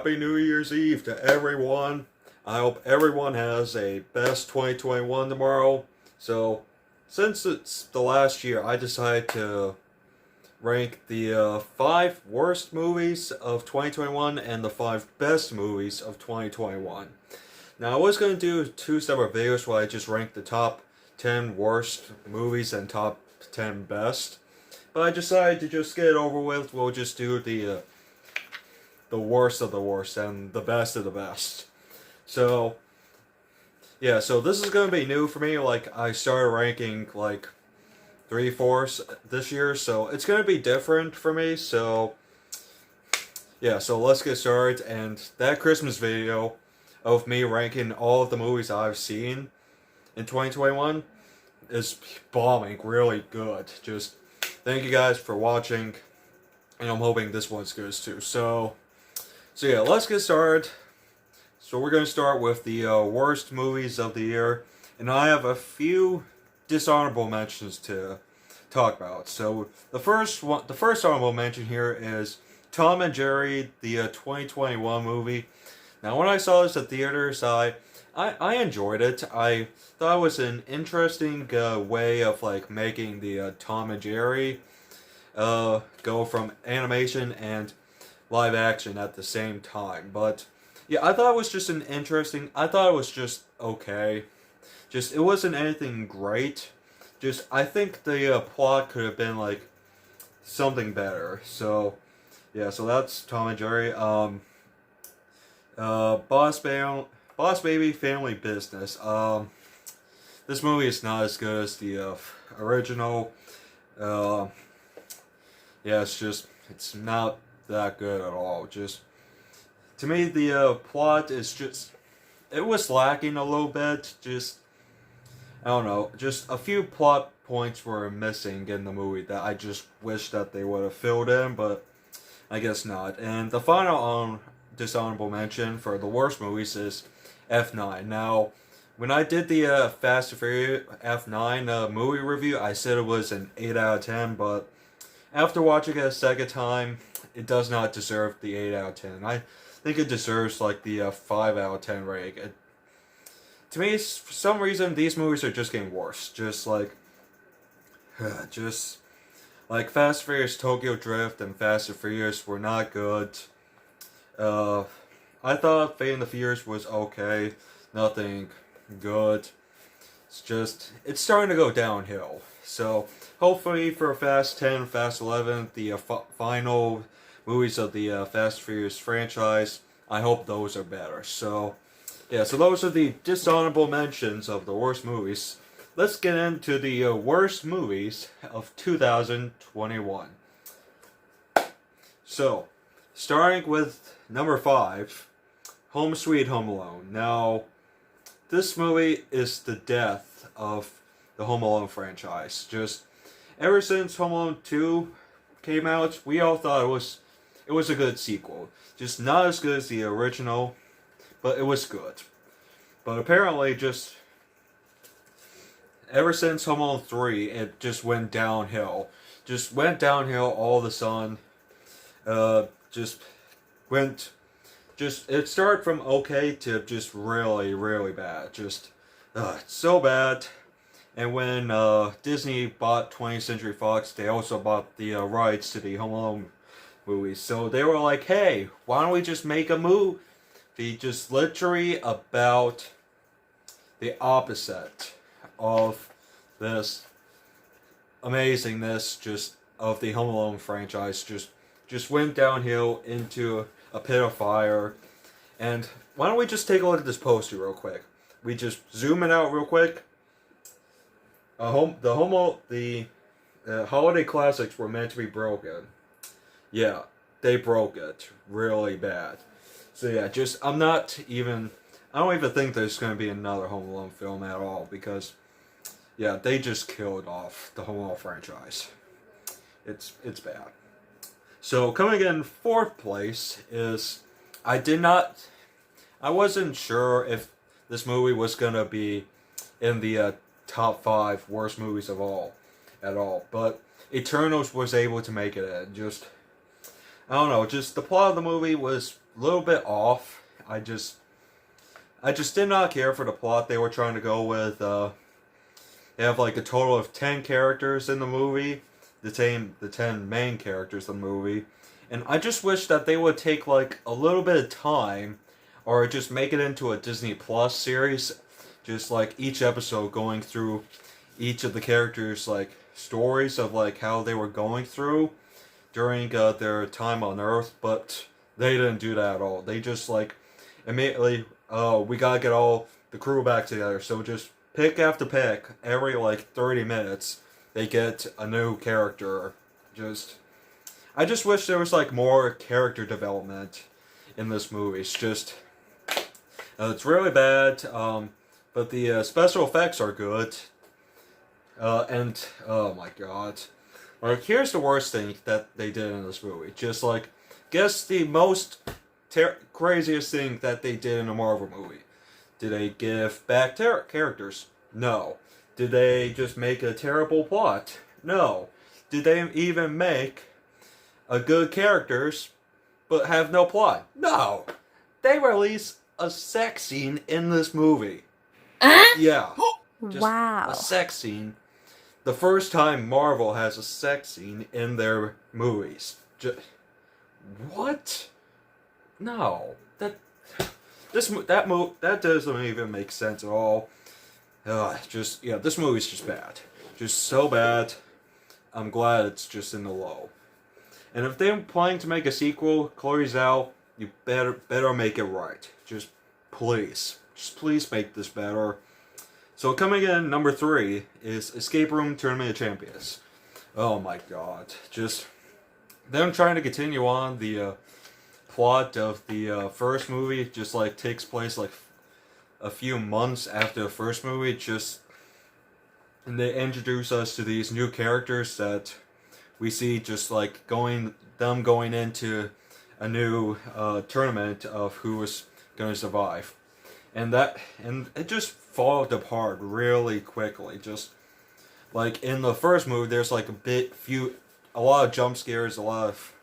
Happy New Year's Eve to everyone. I hope everyone has a best 2021 tomorrow. So, since it's the last year, I decided to rank the 5 worst movies of 2021 and the 5 best movies of 2021. Now, I was going to do 2 separate videos where I just ranked the top 10 worst movies and top 10 best. But I decided to just get it over with. We'll just do the worst of the worst and the best of the best. So, yeah, so this is going to be new for me. Like, I started ranking, like, 3/4 this year, so it's going to be different for me. So, yeah, so let's get started. And that Christmas video of me ranking all of the movies I've seen in 2021 is bombing really good. Just thank you guys for watching, and I'm hoping this one's good too. So yeah, let's get started. So we're going to start with the worst movies of the year, and I have a few dishonorable mentions to talk about. So the first honorable mention here is Tom and Jerry, the 2021 movie. Now, when I saw this at theaters, I enjoyed it. I thought it was an interesting way of like making the Tom and Jerry go from animation and live action at the same time. But yeah, I thought it was just I thought it was just okay. Just, it wasn't anything great. Just, I think the plot could have been like something better. So yeah, so that's Tom and Jerry. Boss Baby Family Business. This movie is not as good as the original. Yeah, it's not that good at all. Just, to me, the plot is just, it was lacking a little bit. Just, I don't know, just a few plot points were missing in the movie that I just wish that they would have filled in, but I guess not. And the final dishonorable mention for the worst movies is F9. Now, when I did the Fast and Furious F9 movie review, I said it was an 8 out of 10, but after watching it a second time, it does not deserve the 8 out of 10. I think it deserves like the 5 out of 10 rating. To me, for some reason, these movies are just getting worse. Just like Fast and Furious Tokyo Drift and Fast and Furious were not good. I thought Fate and the Furious was okay. Nothing good. It's starting to go downhill. So, hopefully for Fast 10, Fast 11, the final movies of the Fast and Furious franchise, I hope those are better. So, yeah, so those are the dishonorable mentions of the worst movies. Let's get into the worst movies of 2021. So, starting with number 5, Home Sweet Home Alone. Now, this movie is the death of the Home Alone franchise. Just, ever since Home Alone 2 came out, we all thought it was a good sequel. Just not as good as the original, but it was good. But apparently, just ever since Home Alone 3, it just went downhill. Just went downhill all of a sudden. It started from okay to just really, really bad. Just, it's so bad. And when Disney bought 20th Century Fox, they also bought the rights to the Home Alone movies. So they were like, hey, why don't we just make a movie just literally about the opposite of this amazingness just of the Home Alone franchise. Just went downhill into a pit of fire. And why don't we just take a look at this poster real quick? We just zoom it out real quick. The holiday classics were meant to be broken. Yeah, they broke it really bad. So yeah, I don't even think there's going to be another Home Alone film at all, because yeah, they just killed off the Home Alone franchise. It's bad. So coming in 4th place is, I wasn't sure if this movie was going to be in the top 5 worst movies of all, at all, but Eternals was able to make it in. Just, I don't know, just the plot of the movie was little bit off. I just did not care for the plot they were trying to go with. They have like a total of 10 characters in the movie, the 10 main characters in the movie, and I just wish that they would take like a little bit of time, or just make it into a Disney Plus series, just like each episode going through each of the characters' like stories of like how they were going through during their time on Earth, but they didn't do that at all. They just like immediately, oh, we gotta get all the crew back together, so just pick after pick, every like 30 minutes, they get a new character. I just wish there was like more character development in this movie. It's really bad, but the special effects are good. And, oh my god. Like, here's the worst thing that they did in this movie. Just like, guess the most craziest thing that they did in a Marvel movie. Did they give back characters? No. Did they just make a terrible plot? No. Did they even make a good characters but have no plot? No. They released a sex scene in this movie. Yeah. Just wow. A sex scene. The first time Marvel has a sex scene in their movies. What? No. That doesn't even make sense at all. This movie's just bad. Just so bad. I'm glad it's just in the low. And if they're planning to make a sequel, Chloe Zhao, you better make it right. Just please make this better. So coming in number 3 is Escape Room Tournament of Champions. Oh my god. Just them trying to continue on the plot of the first movie, just like takes place like a few months after the first movie, and they introduce us to these new characters that we see just like going into a new tournament of who was going to survive. And it just falls apart really quickly. Just like in the first movie, there's like a lot of jump scares, a lot of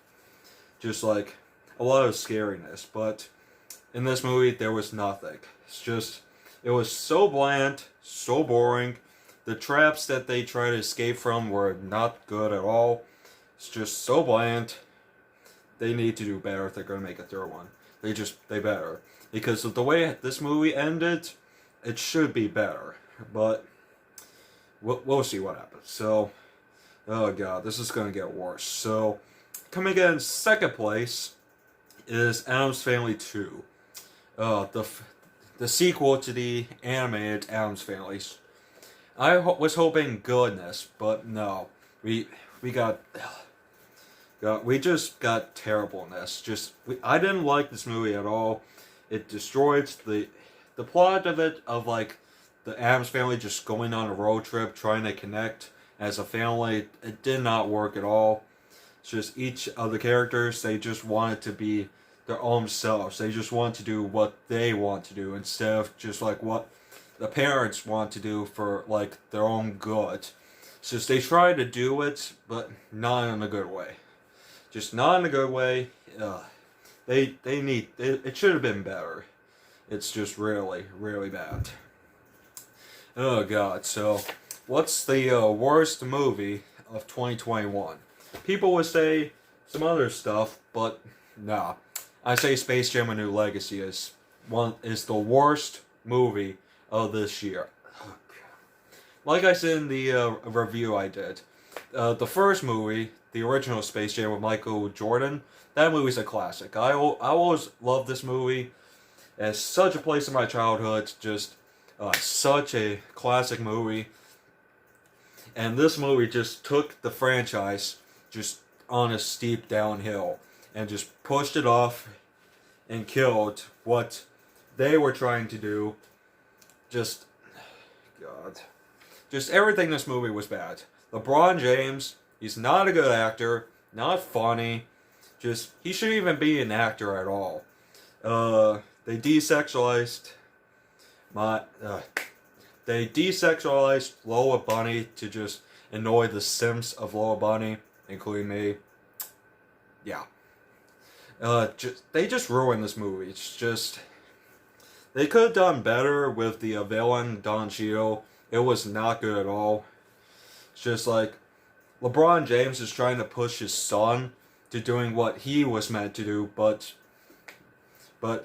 scariness. But in this movie, there was nothing. It was so bland, so boring. The traps that they try to escape from were not good at all. It's just so bland. They need to do better if they're going to make a third one. They better. Because of the way this movie ended, it should be better. But we'll see what happens. So, oh god, this is going to get worse. So, coming in second place is Addams Family 2. The sequel to the animated Addams Family. I was hoping goodness, but no. We just got terribleness. I didn't like this movie at all. It destroyed the plot of it, of like the Addams Family just going on a road trip trying to connect as a family. It did not work at all. It's just each of the characters, they just wanted to be their own selves. They just want to do what they want to do instead of just like what the parents want to do for like their own good. It's just they try to do it, but not in a good way. Just not in a good way. It should have been better. It's just really, really bad. Oh god, so what's the worst movie of 2021? People would say some other stuff, but nah. I say Space Jam: A New Legacy is the worst movie of this year. Like I said in the review I did, the first movie, the original Space Jam with Michael Jordan, that movie's a classic. I always loved this movie. It's such a place in my childhood. Just such a classic movie. And this movie just took the franchise just on a steep downhill and just pushed it off and killed what they were trying to do. Just everything in this movie was bad. LeBron James, he's not a good actor, not funny. He shouldn't even be an actor at all. They desexualized Lola Bunny to just annoy the simps of Lola Bunny, including me. Yeah. They just ruined this movie. It's just they could have done better with the villain Don Cheadle. It was not good at all. It's just like LeBron James is trying to push his son to doing what he was meant to do, but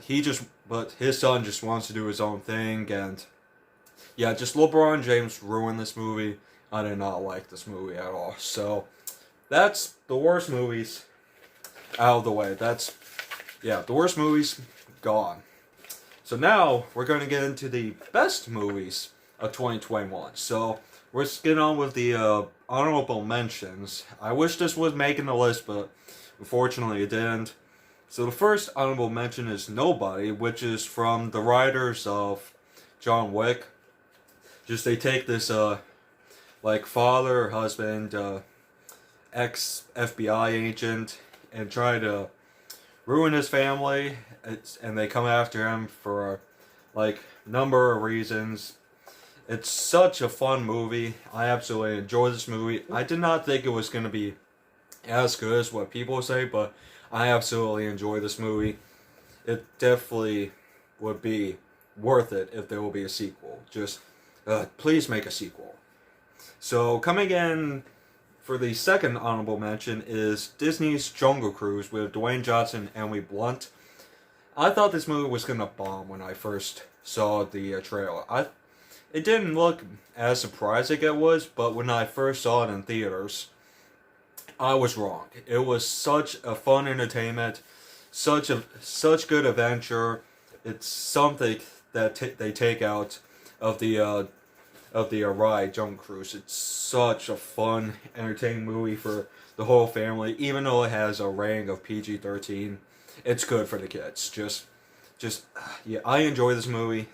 his son just wants to do his own thing, and yeah, just LeBron James ruined this movie. I did not like this movie at all. So that's the worst movies out of the way. The worst movies gone. So now we're going to get into the best movies of 2021. So we're getting on with the honorable mentions. I wish this was making the list, but unfortunately it didn't. So the first honorable mention is Nobody, which is from the writers of John Wick. Just they take this like father, husband, ex FBI agent, and try to ruin his family. And they come after him for like number of reasons. It's such a fun movie. I absolutely enjoy this movie. I did not think it was going to be as good as what people say, but I absolutely enjoy this movie. It definitely would be worth it if there will be a sequel. Just please make a sequel. So coming in for the second honorable mention is Disney's Jungle Cruise with Dwayne Johnson and Emily Blunt. I thought this movie was gonna bomb when I first saw the trailer. It didn't look as surprising it was, but when I first saw it in theaters, I was wrong. It was such a fun entertainment, such good adventure. It's something that they take out of the ride Jungle Cruise. It's such a fun, entertaining movie for the whole family. Even though it has a rating of PG-13, it's good for the kids. Yeah, I enjoy this movie,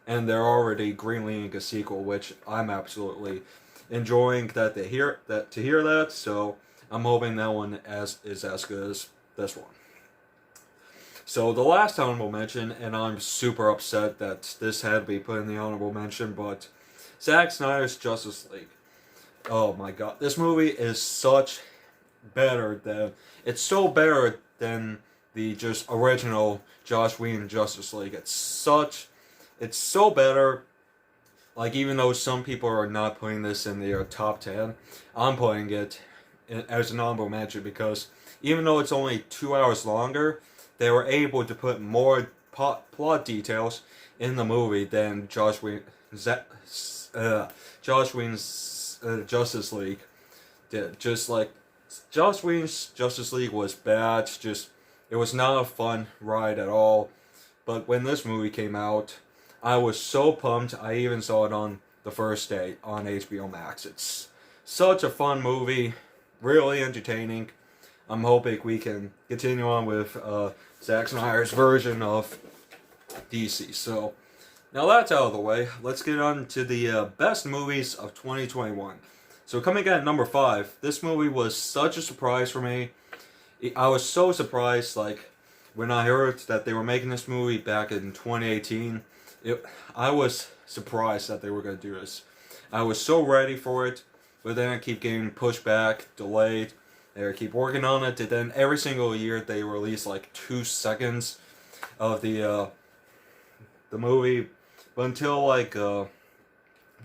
and they're already greenlighting a sequel, which I'm absolutely enjoying to hear that. So I'm hoping that one is as good as this one. So the last honorable mention, and I'm super upset that this had to be put in the honorable mention, but Zack Snyder's Justice League. Oh my god, this movie is so better than the just original Joss Whedon Justice League. It's so better. Like, even though some people are not putting this in their top 10, I'm putting it as an honorable mention because even though it's only 2 hours longer, they were able to put more plot details in the movie than Joss Whedon's Justice League did. Just like Joss Whedon's Justice League was bad. It was not a fun ride at all. But when this movie came out, I was so pumped. I even saw it on the first day on HBO Max. It's such a fun movie, really entertaining. I'm hoping we can continue on with Zack Snyder's version of DC. So now that's out of the way, let's get on to the best movies of 2021. So coming in at number 5, this movie was such a surprise for me. I was so surprised, like, when I heard that they were making this movie back in 2018. I was surprised that they were going to do this. I was so ready for it, but then I keep getting pushed back, delayed. They keep working on it, and then every single year they release like 2 seconds of the movie. But until like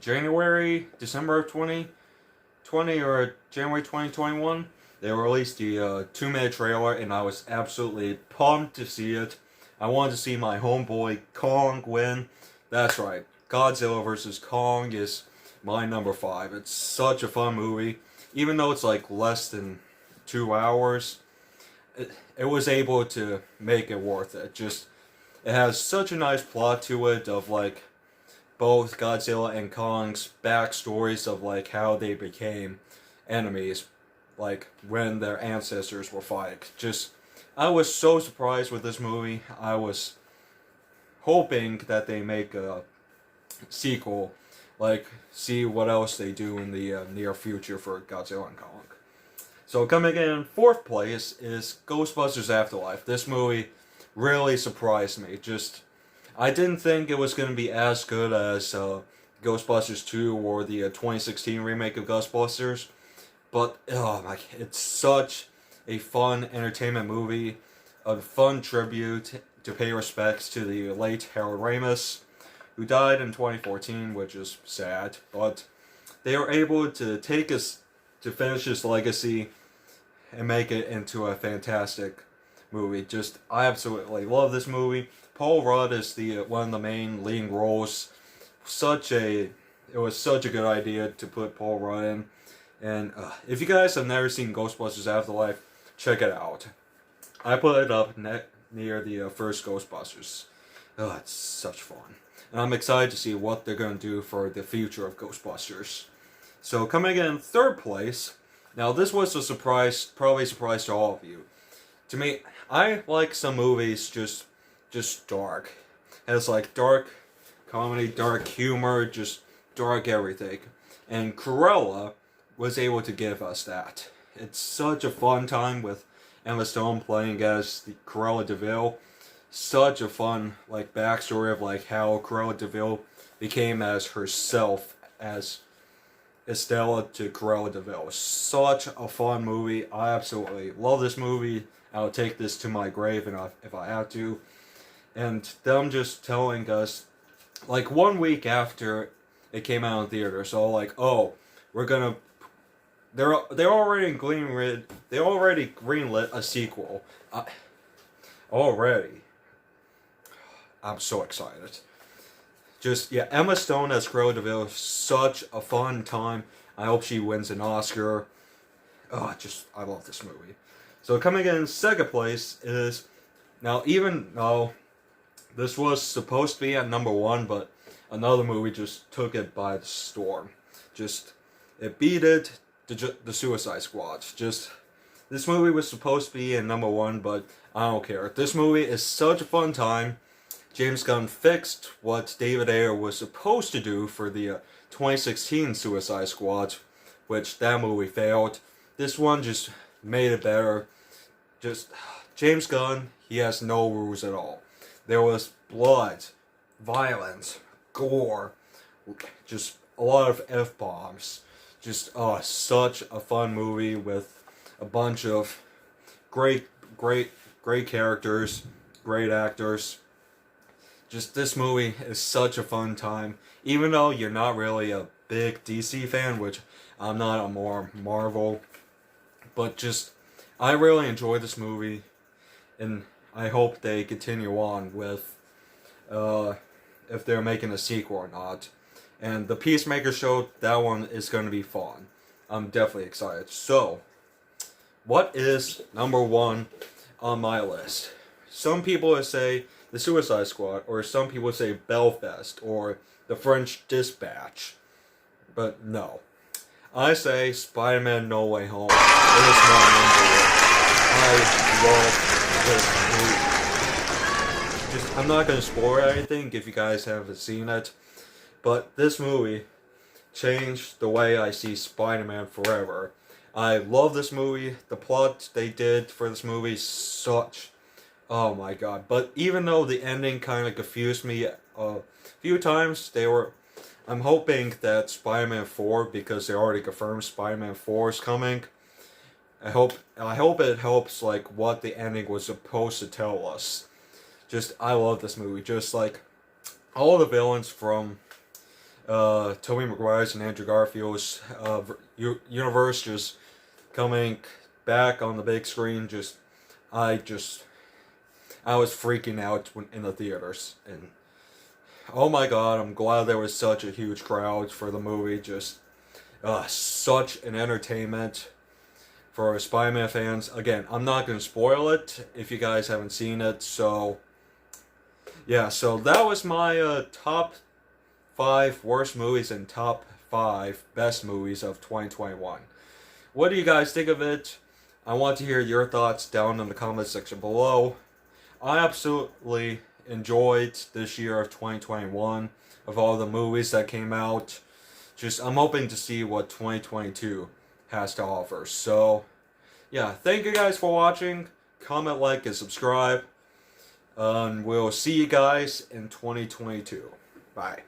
December of 2020 or January 2021, they released the 2-minute trailer, and I was absolutely pumped to see it. I wanted to see my homeboy Kong win. That's right, Godzilla vs. Kong is my number 5. It's such a fun movie. Even though it's like less than 2 hours, it was able to make it worth it. It has such a nice plot to it of like both Godzilla and Kong's backstories of like how they became enemies, like when their ancestors were fighting. I was so surprised with this movie. I was hoping that they make a sequel, like see what else they do in the near future for Godzilla and Kong. So coming in 4th place is Ghostbusters Afterlife. This movie really surprised me. I didn't think it was going to be as good as Ghostbusters 2 or the 2016 remake of Ghostbusters. But, oh my, it's such a fun entertainment movie. a fun tribute to pay respects to the late Harold Ramis, who died in 2014, which is sad, but they were able to finish his legacy and make it into a fantastic movie. I absolutely love this movie. Paul Rudd is one of the main leading roles. It was such a good idea to put Paul Rudd in. And if you guys have never seen Ghostbusters Afterlife, check it out. I put it up near the first Ghostbusters. Oh, it's such fun. And I'm excited to see what they're going to do for the future of Ghostbusters. So coming in third place, now this was a surprise, probably a surprise to all of you. To me, I like some movies just dark. It has like dark comedy, dark humor, just dark everything. And Cruella was able to give us that. It's such a fun time with Emma Stone playing as the Cruella de Vil. Such a fun backstory of how Cruella de Vil became as herself as Estella to Cruella de Vil. Such a fun movie. I absolutely love this movie. I'll take this to my grave if I have to. And them just telling us, 1 week after it came out in theaters, so oh, we're gonna. They already greenlit a sequel. Already. I'm so excited. Emma Stone as Cruella de Vil, such a fun time. I hope she wins an Oscar. I love this movie. So coming in second place is, now even though this was supposed to be at number 1, but another movie just took it by the storm. It beat it, the Suicide Squad. This movie was supposed to be in number 1, but I don't care. This movie is such a fun time. James Gunn fixed what David Ayer was supposed to do for the 2016 Suicide Squad, which that movie failed. This one just made it better. James Gunn, he has no rules at all. There was blood, violence, gore, just a lot of F-bombs. Such a fun movie with a bunch of great characters, great actors. This movie is such a fun time. Even though you're not really a big DC fan, which I'm not, I'm more Marvel. But I really enjoy this movie. And I hope they continue on with, if they're making a sequel or not. And the Peacemaker show, that one is going to be fun. I'm definitely excited. So, what is number 1 on my list? Some people would say The Suicide Squad, or some people would say Belfast, or The French Dispatch. But no. I say Spider-Man No Way Home. It is my number 1. I love this movie. I'm not going to spoil anything if you guys haven't seen it. But this movie changed the way I see Spider-Man forever. I love this movie. The plot they did for this movie, oh my god. But even though the ending kind of confused me a few times, I'm hoping that Spider-Man 4, because they already confirmed Spider-Man 4 is coming, I hope it helps what the ending was supposed to tell us. I love this movie. All the villains from Tobey Maguire's and Andrew Garfield's universe coming back on the big screen. I was freaking out in the theaters, and oh my god, I'm glad there was such a huge crowd for the movie. Such an entertainment for Spider-Man fans. Again, I'm not going to spoil it if you guys haven't seen it. So that was my top 5 worst movies and top 5 best movies of 2021. What do you guys think of it? I want to hear your thoughts down in the comment section below. I absolutely enjoyed this year of 2021 of all the movies that came out. I'm hoping to see what 2022 has to offer. So, thank you guys for watching. Comment, like, and subscribe. And we'll see you guys in 2022. Bye.